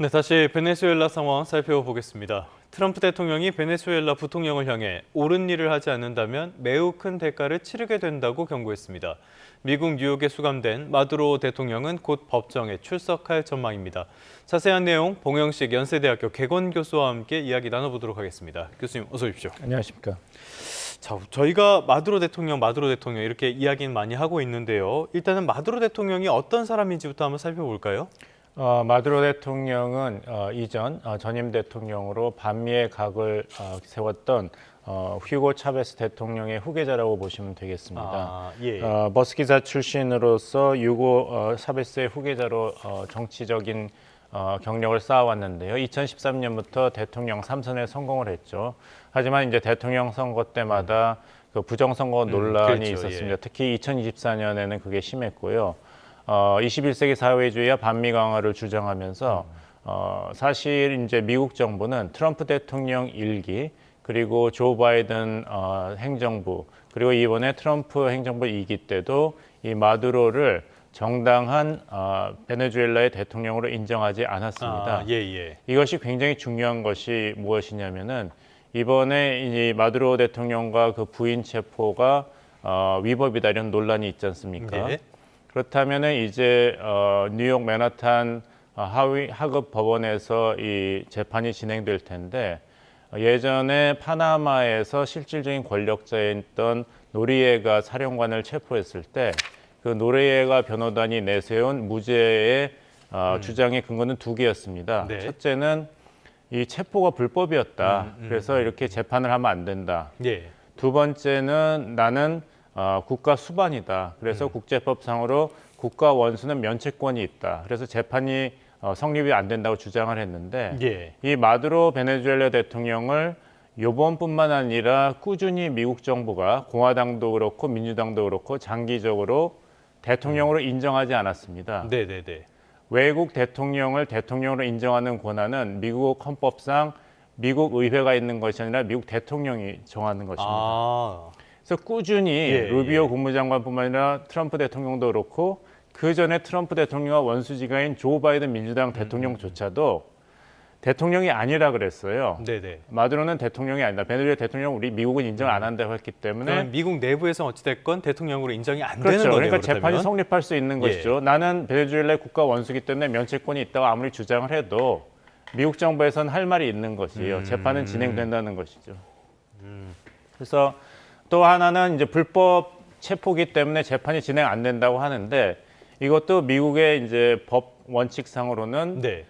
네, 다시 베네수엘라 상황 살펴보겠습니다. 트럼프 대통령이 베네수엘라 부통령을 향해 옳은 일을 하지 않는다면 매우 큰 대가를 치르게 된다고 경고했습니다. 미국 뉴욕에 수감된 마두로 대통령은 곧 법정에 출석할 전망입니다. 자세한 내용 봉영식 연세대학교 개건 교수와 함께 이야기 나눠보도록 하겠습니다. 교수님 어서 오십시오. 안녕하십니까. 자, 저희가 마두로 대통령 이렇게 이야기는 많이 하고 있는데요. 일단은 마두로 대통령이 어떤 사람인지부터 한번 살펴볼까요? 마두로 대통령은 이전 전임 대통령으로 반미의 각을 세웠던 휴고 차베스 대통령의 후계자라고 보시면 되겠습니다. 예. 버스기사 출신으로서 휴고 차베스의 후계자로 정치적인 경력을 쌓아왔는데요. 2013년부터 대통령 3선에 성공을 했죠. 하지만 이제 대통령 선거 때마다 그 부정선거 논란이 그렇죠. 있었습니다. 예. 특히 2024년에는 그게 심했고요. 21세기 사회주의와 반미 강화를 주장하면서 사실 이제 미국 정부는 트럼프 대통령 일기 그리고 조 바이든 행정부 그리고 이번에 트럼프 행정부 2기 때도 이 마두로를 정당한 베네수엘라의 대통령으로 인정하지 않았습니다. 예. 이것이 굉장히 중요한 것이 무엇이냐면은 이번에 이 마두로 대통령과 그 부인 체포가 위법이다 이런 논란이 있지 않습니까? 네. 그렇다면은 이제 뉴욕 맨하탄 하급 법원에서 이 재판이 진행될 텐데 예전에 파나마에서 실질적인 권력자였던 노리에가 사령관을 체포했을 때 그 노리에가 변호단이 내세운 무죄의 주장의 근거는 두 개였습니다. 네. 첫째는 이 체포가 불법이었다. 그래서 이렇게 재판을 하면 안 된다. 예. 두 번째는 나는 국가 수반이다. 그래서 국제법상으로 국가 원수는 면책권이 있다. 그래서 재판이 성립이 안 된다고 주장을 했는데 예. 이 마두로 베네수엘라 대통령을 이번뿐만 아니라 꾸준히 미국 정부가 공화당도 그렇고 민주당도 그렇고 장기적으로 대통령으로 인정하지 않았습니다. 네네네. 외국 대통령을 대통령으로 인정하는 권한은 미국 헌법상 미국 의회가 있는 것이 아니라 미국 대통령이 정하는 것입니다. 그래서 꾸준히 루비오 국무장관뿐만 아니라 트럼프 대통령도 그렇고 그 전에 트럼프 대통령과 원수지간인 조 바이든 민주당 대통령조차도 대통령이 아니라 그랬어요. 네네. 마두로는 대통령이 아니다. 베네수엘라 대통령 우리 미국은 인정 안 한다고 했기 때문에 미국 내부에서 어찌됐건 대통령으로 인정이 안 그렇죠. 되는 거네요. 그러니까 그렇다면. 재판이 성립할 수 있는 것이죠. 나는 베네수엘라의 국가 원수기 때문에 면책권이 있다고 아무리 주장을 해도 미국 정부에서는 할 말이 있는 것이에요. 재판은 진행된다는 것이죠. 그래서 또 하나는 이제 불법 체포기 때문에 재판이 진행 안 된다고 하는데 이것도 미국의 이제 법 원칙상으로는 네.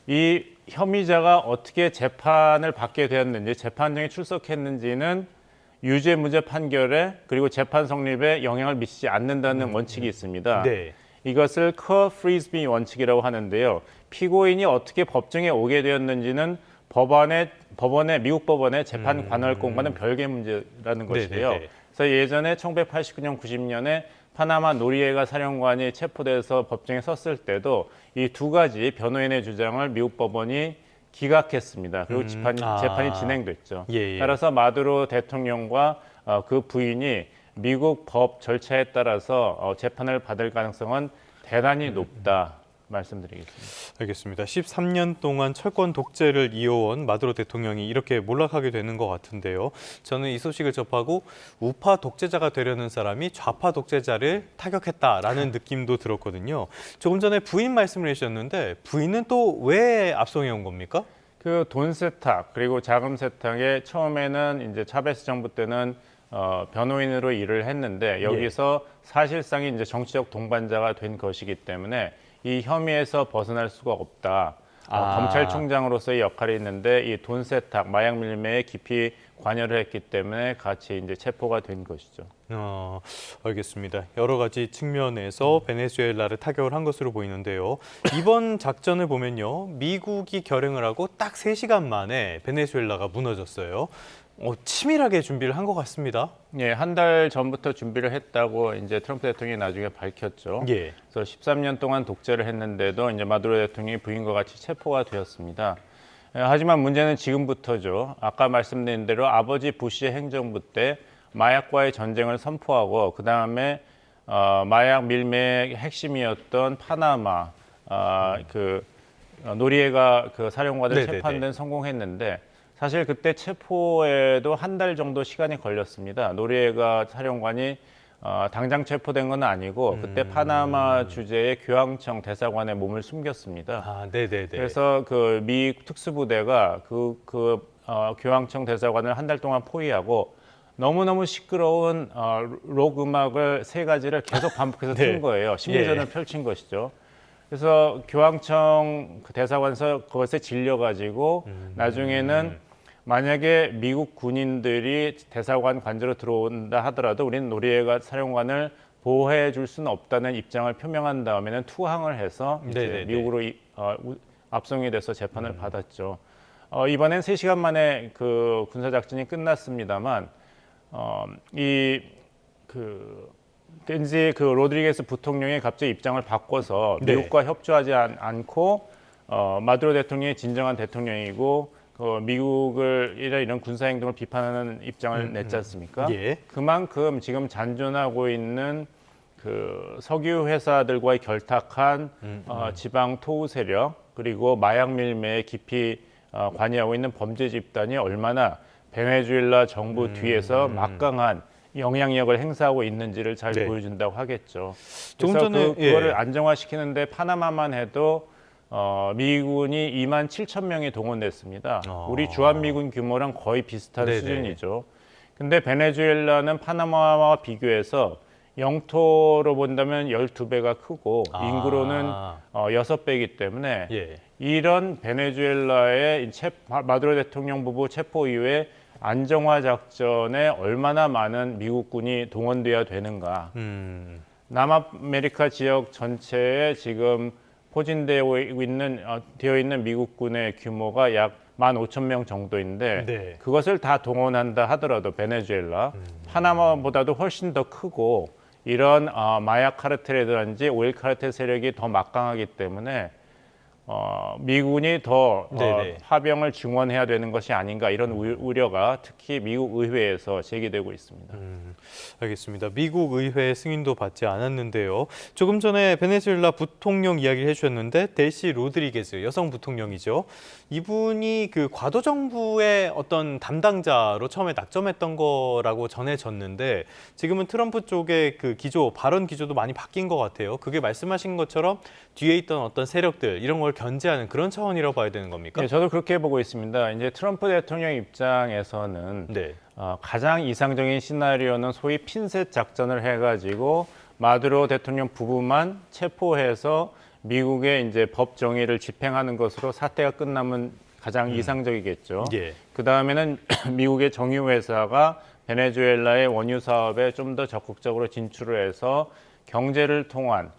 이 혐의자가 어떻게 재판을 받게 되었는지 재판정에 출석했는지는 유죄 무죄 판결에 그리고 재판 성립에 영향을 미치지 않는다는 원칙이 있습니다. 네. 이것을 커 프리즈비 원칙이라고 하는데요. 피고인이 어떻게 법정에 오게 되었는지는 법원의 미국 법원의 재판 관할권과는 별개 문제라는 것이에요. 네네네. 그래서 예전에 1989년 90년에 파나마 노리에가 사령관이 체포돼서 법정에 섰을 때도 이 두 가지 변호인의 주장을 미국 법원이 기각했습니다. 그리고 재판이 진행됐죠. 예. 따라서 마두로 대통령과 그 부인이 미국 법 절차에 따라서 재판을 받을 가능성은 대단히 높다 말씀드리겠습니다. 알겠습니다. 13년 동안 철권 독재를 이어온 마두로 대통령이 이렇게 몰락하게 되는 것 같은데요. 저는 이 소식을 접하고 우파 독재자가 되려는 사람이 좌파 독재자를 타격했다라는 느낌도 들었거든요. 조금 전에 부인 말씀을 해주셨는데 부인은 또 왜 압송해 온 겁니까? 그 돈 세탁 그리고 자금 세탁에 처음에는 이제 차베스 정부 때는 변호인으로 일을 했는데 여기서 사실상이 이제 정치적 동반자가 된 것이기 때문에 이 혐의에서 벗어날 수가 없다. 검찰총장으로서의 역할이 있는데 이 돈 세탁, 마약 밀매에 깊이 관여를 했기 때문에 같이 이제 체포가 된 것이죠. 알겠습니다. 여러 가지 측면에서 베네수엘라를 타격을 한 것으로 보이는데요. 이번 작전을 보면요. 미국이 결행을 하고 딱 3시간 만에 베네수엘라가 무너졌어요. 치밀하게 준비를 한 것 같습니다. 예, 한 달 전부터 준비를 했다고 이제 트럼프 대통령이 나중에 밝혔죠. 예. 그래서 13년 동안 독재를 했는데도 이제 마두로 대통령이 부인과 같이 체포가 되었습니다. 하지만 문제는 지금부터죠. 아까 말씀드린 대로 아버지 부시 행정부 때 마약과의 전쟁을 선포하고 그 다음에 마약 밀매의 핵심이었던 파나마 그 노리에가 그 사령관을 네네네. 체포하는 데는 성공했는데 사실 그때 체포에도 한 달 정도 시간이 걸렸습니다. 노리에가 사령관이 당장 체포된 건 아니고 그때 파나마 주재의 교황청 대사관에 몸을 숨겼습니다. 아, 네네네. 그래서 그 미 특수부대가 교황청 대사관을 한 달 동안 포위하고 너무너무 시끄러운 록 음악을 세 가지를 계속 반복해서 네. 튼 거예요. 심리전을 예. 펼친 것이죠. 그래서 교황청 그 대사관에서 그것에 질려가지고 나중에는 만약에 미국 군인들이 대사관 관저로 들어온다 하더라도 우리는 노리에가 사령관을 보호해 줄 수는 없다는 입장을 표명한 다음에는 투항을 해서 이제 네네네. 미국으로 압송이 돼서 재판을 받았죠. 이번엔 3시간 만에 그 군사작전이 끝났습니다만 왠지 그 로드리게스 부통령이 갑자기 입장을 바꿔서 네. 미국과 협조하지 않고 마두로 대통령이 진정한 대통령이고 미국을 이런 군사 행동을 비판하는 입장을 냈지 않습니까? 예. 그만큼 지금 잔존하고 있는 그 석유 회사들과의 결탁한 지방 토우 세력 그리고 마약 밀매에 깊이 관여하고 있는 범죄 집단이 얼마나 베네수엘라 정부 뒤에서 막강한 영향력을 행사하고 있는지를 잘 네. 보여준다고 하겠죠. 조금 그래서 전에, 그거를 예. 안정화시키는데 파나마만 해도 미군이 2만 7천 명이 동원됐습니다. 우리 주한미군 규모랑 거의 비슷한 네네. 수준이죠. 근데 베네수엘라는 파나마와 비교해서 영토로 본다면 12배가 크고 인구로는 6배이기 때문에 예. 이런 베네수엘라의 마두로 대통령 부부 체포 이후에 안정화 작전에 얼마나 많은 미국군이 동원돼야 되는가. 남아메리카 지역 전체에 지금 포진되어 있는 미국군의 규모가 약 15,000명 정도인데 네. 그것을 다 동원한다 하더라도 베네수엘라, 파나마보다도 훨씬 더 크고 이런 마약 카르텔이라든지 오일 카르텔 세력이 더 막강하기 때문에 미군이 더 네네. 파병을 증원해야 되는 것이 아닌가 이런 우려가 특히 미국 의회에서 제기되고 있습니다. 알겠습니다. 미국 의회 승인도 받지 않았는데요. 조금 전에 베네수엘라 부통령 이야기를 해주셨는데 델시 로드리게스 여성 부통령이죠. 이분이 그 과도 정부의 어떤 담당자로 처음에 낙점했던 거라고 전해졌는데 지금은 트럼프 쪽의 그 기조, 발언 기조도 많이 바뀐 것 같아요. 그게 말씀하신 것처럼 뒤에 있던 어떤 세력들 이런 걸 견제하는 그런 차원이라고 봐야 되는 겁니까? 네, 저도 그렇게 보고 있습니다. 이제 트럼프 대통령 입장에서는 네. 가장 이상적인 시나리오는 소위 핀셋 작전을 해가지고 마두로 대통령 부부만 체포해서 미국의 이제 법 정의를 집행하는 것으로 사태가 끝나면 가장 이상적이겠죠. 예. 그 다음에는 미국의 정유 회사가 베네수엘라의 원유 사업에 좀 더 적극적으로 진출을 해서 경제를 통한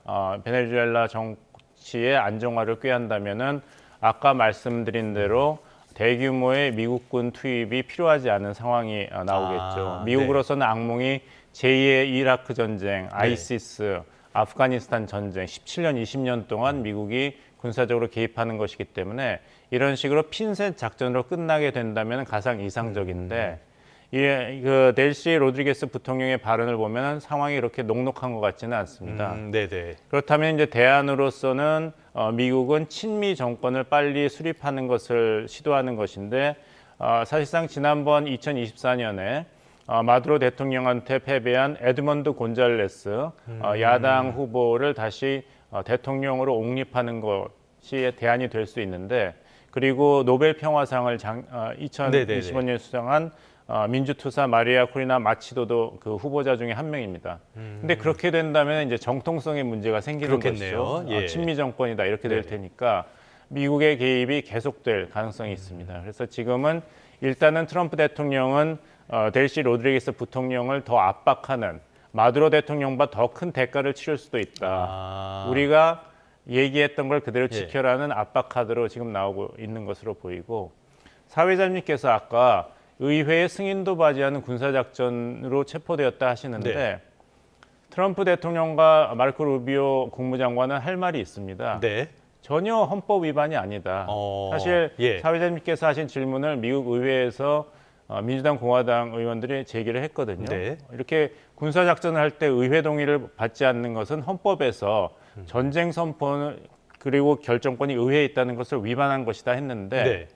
베네수엘라 정치의 안정화를 꾀한다면은 아까 말씀드린 대로 대규모의 미국군 투입이 필요하지 않은 상황이 나오겠죠. 미국으로서는 악몽이 제2의 이라크 전쟁, 아이시스, 아프가니스탄 전쟁, 17년, 20년 동안 미국이 군사적으로 개입하는 것이기 때문에 이런 식으로 핀셋 작전으로 끝나게 된다면 가장 이상적인데 그 델시 로드리게스 부통령의 발언을 보면 상황이 이렇게 녹록한 것 같지는 않습니다. 네네. 그렇다면 이제 대안으로서는 미국은 친미 정권을 빨리 수립하는 것을 시도하는 것인데 사실상 지난번 2024년에 마두로 대통령한테 패배한 에드먼드 곤잘레스 야당 후보를 다시 대통령으로 옹립하는 것이 대안이 될 수 있는데 그리고 노벨 평화상을 2025년에 수상한 민주투사 마리아 코리나 마치도도 그 후보자 중에 한 명입니다. 근데 그렇게 된다면 이제 정통성의 문제가 생기는 그렇겠네요. 것이죠. 예. 친미 정권이다 이렇게 될 테니까 미국의 개입이 계속될 가능성이 있습니다. 그래서 지금은 일단은 트럼프 대통령은 델시 로드리게스 부통령을 더 압박하는 마두로 대통령보다 더 큰 대가를 치를 수도 있다. 우리가 얘기했던 걸 그대로 지켜라는 압박 카드로 지금 나오고 있는 것으로 보이고 사회자님께서 아까 의회의 승인도 받지 않은 군사작전으로 체포되었다 하시는데 트럼프 대통령과 마르코 루비오 국무장관은 할 말이 있습니다. 네. 전혀 헌법 위반이 아니다. 사실 사회자님께서 하신 질문을 미국 의회에서 민주당, 공화당 의원들이 제기를 했거든요. 네. 이렇게 군사작전을 할 때 의회 동의를 받지 않는 것은 헌법에서 전쟁 선포는 그리고 결정권이 의회에 있다는 것을 위반한 것이다 했는데 네.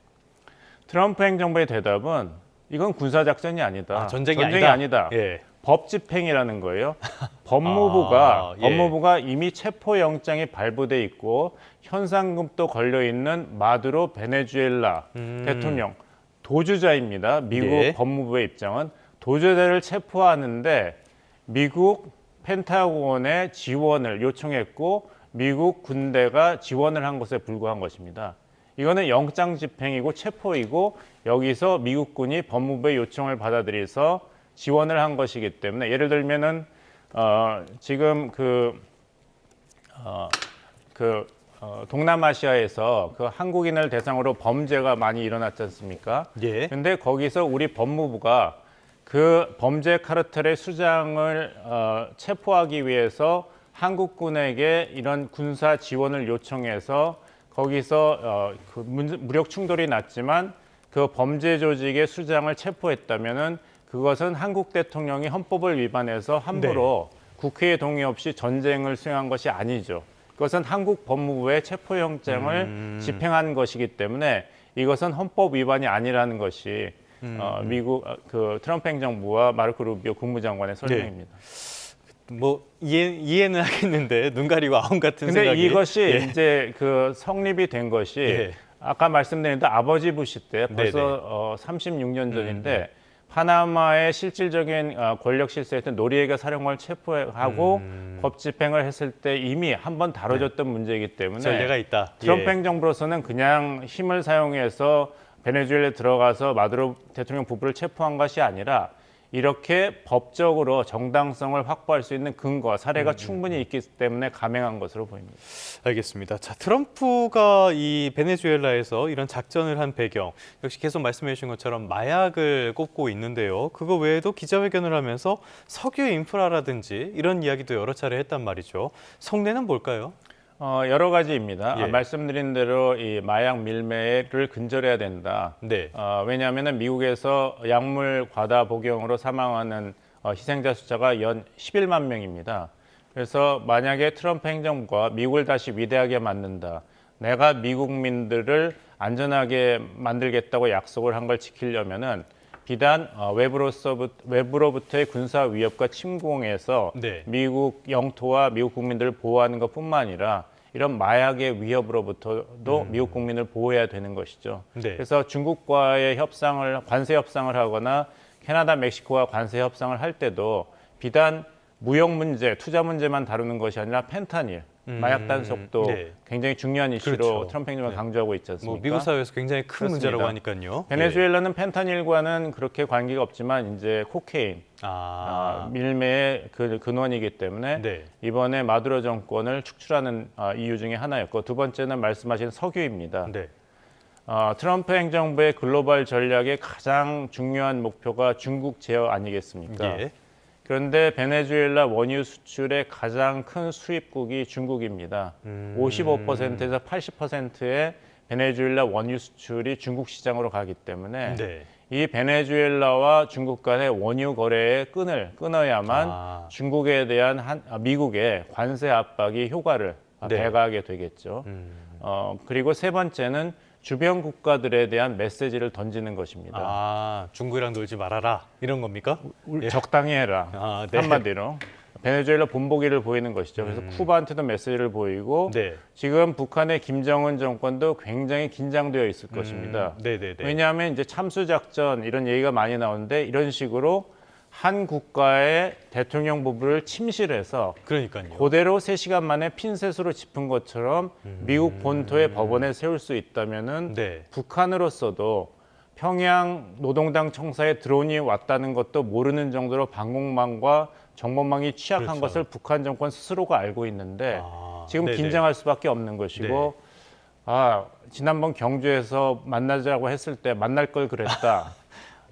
트럼프 행정부의 대답은 이건 군사작전이 아니다. 전쟁이 아니다. 예. 법 집행이라는 거예요. 아, 예. 법무부가 이미 체포영장이 발부돼 있고 현상금도 걸려 있는 마두로 베네수엘라 대통령 도주자입니다. 미국 예. 법무부의 입장은 도주자를 체포하는데 미국 펜타곤의 지원을 요청했고 미국 군대가 지원을 한 것에 불과한 것입니다. 이거는 영장 집행이고 체포이고 여기서 미국군이 법무부의 요청을 받아들여서 지원을 한 것이기 때문에 예를 들면은 지금 동남아시아에서 그 한국인을 대상으로 범죄가 많이 일어났지 않습니까? 예. 근데 거기서 우리 법무부가 그 범죄 카르텔의 수장을 체포하기 위해서 한국군에게 이런 군사 지원을 요청해서 거기서 무력 충돌이 났지만 그 범죄 조직의 수장을 체포했다면은 그것은 한국 대통령이 헌법을 위반해서 함부로 국회의 동의 없이 전쟁을 수행한 것이 아니죠. 그것은 한국 법무부의 체포영장을 집행한 것이기 때문에 이것은 헌법 위반이 아니라는 것이 미국 트럼프 행정부와 마르코 루비오 국무장관의 설명입니다. 뭐 이해는 하겠는데 눈 가리고 아웅 같은 근데 생각이. 이것이 이제 성립이 된 것이 아까 말씀드린 대로 아버지 부시 때 벌써 36년 전인데 파나마의 실질적인 권력 실세였던 노리에가 사령관을 체포하고 법 집행을 했을 때 이미 한번 다뤄졌던 문제이기 때문에 전례가 있다. 트럼프 행정부로서는 그냥 힘을 사용해서 베네수엘라에 들어가서 마두로 대통령 부부를 체포한 것이 아니라 이렇게 법적으로 정당성을 확보할 수 있는 근거, 사례가 충분히 있기 때문에 감행한 것으로 보입니다. 알겠습니다. 자, 트럼프가 이 베네수엘라에서 이런 작전을 한 배경, 역시 계속 말씀해 주신 것처럼 마약을 꼽고 있는데요. 그거 외에도 기자회견을 하면서 석유 인프라라든지 이런 이야기도 여러 차례 했단 말이죠. 속내는 뭘까요? 여러 가지입니다. 예. 말씀드린 대로 이 마약 밀매를 근절해야 된다. 네. 왜냐하면 미국에서 약물 과다 복용으로 사망하는 희생자 숫자가 연 11만 명입니다. 그래서 만약에 트럼프 행정부가 미국을 다시 위대하게 만든다. 내가 미국민들을 안전하게 만들겠다고 약속을 한 걸 지키려면은 비단 외부로부터의 군사 위협과 침공에서 미국 영토와 미국 국민들을 보호하는 것뿐만 아니라 이런 마약의 위협으로부터도 미국 국민을 보호해야 되는 것이죠. 그래서 중국과의 관세 협상을 하거나 캐나다, 멕시코와 관세 협상을 할 때도 비단 무역 문제, 투자 문제만 다루는 것이 아니라 펜타닐, 마약 단속도 굉장히 중요한 이슈로 트럼프 행정부가 강조하고 있지 않습니까? 미국 사회에서 굉장히 큰 문제라고 하니까요. 베네수엘라는 펜타닐과는 그렇게 관계가 없지만 이제 코케인, 밀매의 근원이기 때문에 이번에 마두로 정권을 축출하는 이유 중에 하나였고 두 번째는 말씀하신 석유입니다. 트럼프 행정부의 글로벌 전략의 가장 중요한 목표가 중국 제어 아니겠습니까? 그런데 베네수엘라 원유 수출의 가장 큰 수입국이 중국입니다. 55%에서 80%의 베네수엘라 원유 수출이 중국 시장으로 가기 때문에 이 베네수엘라와 중국 간의 원유 거래의 끈을 끊어야만 중국에 대한 미국의 관세 압박이 효과를 배가하게 되겠죠. 그리고 세 번째는 주변 국가들에 대한 메시지를 던지는 것입니다. 중국이랑 놀지 말아라 이런 겁니까? 적당히 해라. 한마디로. 베네수엘라 본보기를 보이는 것이죠. 그래서 쿠바한테도 메시지를 보이고 지금 북한의 김정은 정권도 굉장히 긴장되어 있을 것입니다. 왜냐하면 이제 참수작전 이런 얘기가 많이 나오는데 이런 식으로 한 국가의 대통령 부부를 침실해서 그대로 3시간 만에 핀셋으로 짚은 것처럼 미국 본토의 법원에 세울 수 있다면은 북한으로서도 평양 노동당 청사에 드론이 왔다는 것도 모르는 정도로 방공망과 정보망이 취약한 것을 북한 정권 스스로가 알고 있는데 지금 긴장할 수밖에 없는 것이고 지난번 경주에서 만나자고 했을 때 만날 걸 그랬다.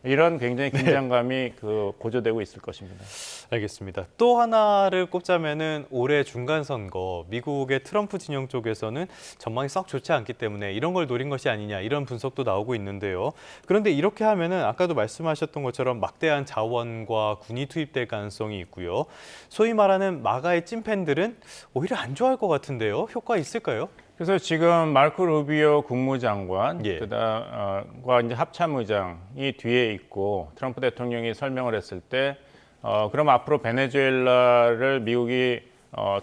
이런 굉장히 긴장감이 고조되고 있을 것입니다. 알겠습니다. 또 하나를 꼽자면은 올해 중간 선거 미국의 트럼프 진영 쪽에서는 전망이 썩 좋지 않기 때문에 이런 걸 노린 것이 아니냐 이런 분석도 나오고 있는데요. 그런데 이렇게 하면은 아까도 말씀하셨던 것처럼 막대한 자원과 군이 투입될 가능성이 있고요. 소위 말하는 마가의 찐팬들은 오히려 안 좋아할 것 같은데요. 효과 있을까요? 그래서 지금 마르코 루비오 국무장관, 예. 그다음과 이제 합참의장이 뒤에 있고 트럼프 대통령이 설명을 했을 때, 그럼 앞으로 베네수엘라를 미국이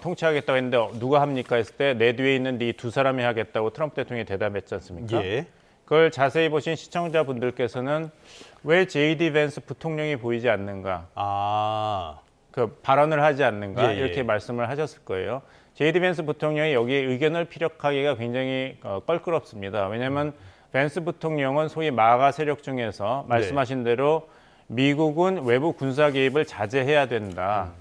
통치하겠다고 했는데 누가 합니까 했을 때 내 뒤에 있는 이 두 사람이 하겠다고 트럼프 대통령이 대답했지 않습니까? 예. 그걸 자세히 보신 시청자분들께서는 왜 J.D. 밴스 부통령이 보이지 않는가? 아, 그 발언을 하지 않는가? 예, 예. 이렇게 말씀을 하셨을 거예요. J.D. 밴스 부통령이 여기에 의견을 피력하기가 굉장히 껄끄럽습니다. 왜냐하면 밴스 부통령은 소위 마가 세력 중에서 말씀하신 대로 미국은 외부 군사 개입을 자제해야 된다.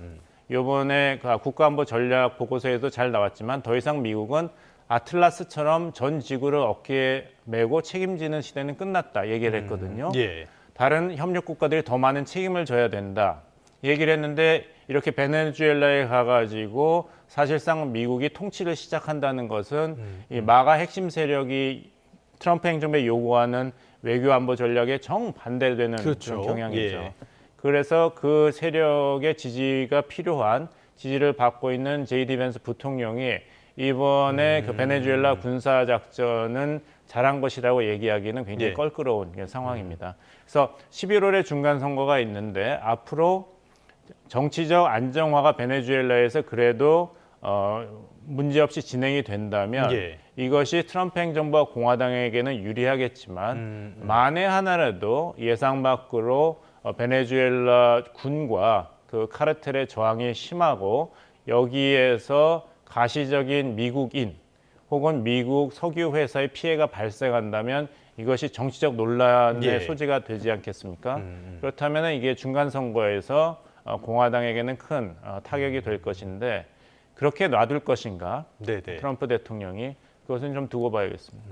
이번에 국가안보 전략 보고서에도 잘 나왔지만 더 이상 미국은 아틀라스처럼 전 지구를 어깨에 메고 책임지는 시대는 끝났다 얘기를 했거든요. 예. 다른 협력 국가들이 더 많은 책임을 져야 된다 얘기를 했는데 이렇게 베네수엘라에 가가지고 사실상 미국이 통치를 시작한다는 것은 이 마가 핵심 세력이 트럼프 행정부에 요구하는 외교 안보 전략에 정반대되는 그렇죠. 그런 경향이죠. 예. 그래서 그 세력의 지지가 필요한 지지를 받고 있는 J.D. 밴스 부통령이 이번에 그 베네수엘라 군사 작전은 잘한 것이라고 얘기하기는 굉장히 예. 껄끄러운 상황입니다. 그래서 11월에 중간 선거가 있는데 앞으로 정치적 안정화가 베네수엘라에서 그래도 문제없이 진행이 된다면 예. 이것이 트럼프 행정부와 공화당에게는 유리하겠지만 만에 하나라도 예상 밖으로 베네수엘라 군과 그 카르텔의 저항이 심하고 여기에서 가시적인 미국인 혹은 미국 석유 회사의 피해가 발생한다면 이것이 정치적 논란의 예. 소지가 되지 않겠습니까? 그렇다면 이게 중간 선거에서 공화당에게는 큰 타격이 될 것인데 그렇게 놔둘 것인가? 네네. 트럼프 대통령이 그것은 좀 두고 봐야겠습니다.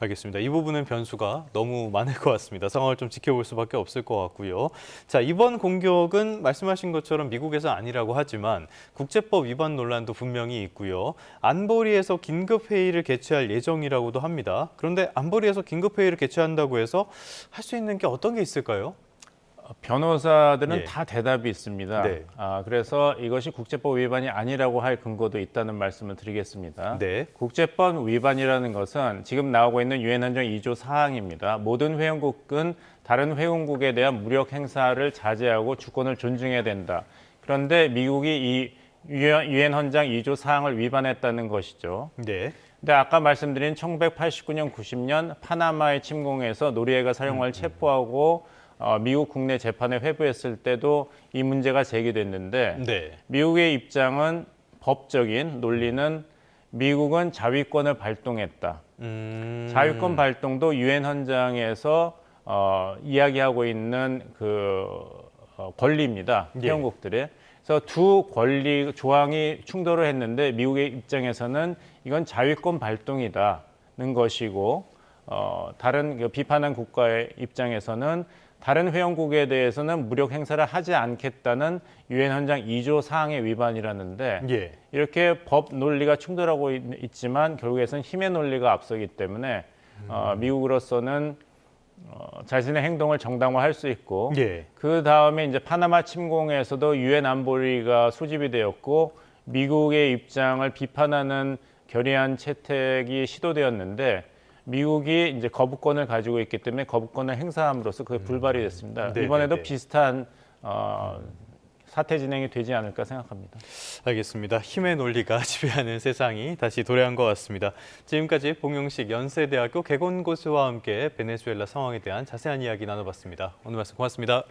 알겠습니다. 이 부분은 변수가 너무 많을 것 같습니다. 상황을 좀 지켜볼 수밖에 없을 것 같고요. 자, 이번 공격은 말씀하신 것처럼 미국에서 아니라고 하지만 국제법 위반 논란도 분명히 있고요. 안보리에서 긴급 회의를 개최할 예정이라고도 합니다. 그런데 안보리에서 긴급 회의를 개최한다고 해서 할 수 있는 게 어떤 게 있을까요? 변호사들은 예. 다 대답이 있습니다. 네. 그래서 이것이 국제법 위반이 아니라고 할 근거도 있다는 말씀을 드리겠습니다. 네. 국제법 위반이라는 것은 지금 나오고 있는 유엔 헌정 2조 사항입니다. 모든 회원국은 다른 회원국에 대한 무력 행사를 자제하고 주권을 존중해야 된다. 그런데 미국이 이 유엔 헌장 2조 사항을 위반했다는 것이죠. 네. 근데 아까 말씀드린 1989년, 90년 파나마의 침공에서 노리에가 사령관을 체포하고 미국 국내 재판에 회부했을 때도 이 문제가 제기됐는데 네. 미국의 입장은 법적인 논리는 미국은 자위권을 발동했다. 자위권 발동도 유엔 헌장에서 이야기하고 있는 그 권리입니다. 예. 회원국들의. 그래서 두 권리 조항이 충돌을 했는데 미국의 입장에서는 이건 자위권 발동이다는 것이고 다른 그 비판한 국가의 입장에서는 다른 회원국에 대해서는 무력 행사를 하지 않겠다는 유엔 헌장 2조 사항의 위반이라는데 예. 이렇게 법 논리가 충돌하고 있지만 결국에선 힘의 논리가 앞서기 때문에 미국으로서는 자신의 행동을 정당화할 수 있고 예. 그 다음에 이제 파나마 침공에서도 유엔 안보리가 소집이 되었고 미국의 입장을 비판하는 결의안 채택이 시도되었는데 미국이 이제 거부권을 가지고 있기 때문에 거부권을 행사함으로써 그게 불발이 됐습니다. 네네네. 이번에도 비슷한 사태 진행이 되지 않을까 생각합니다. 알겠습니다. 힘의 논리가 지배하는 세상이 다시 도래한 것 같습니다. 지금까지 봉용식 연세대학교 개건고수와 함께 베네수엘라 상황에 대한 자세한 이야기 나눠봤습니다. 오늘 말씀 고맙습니다.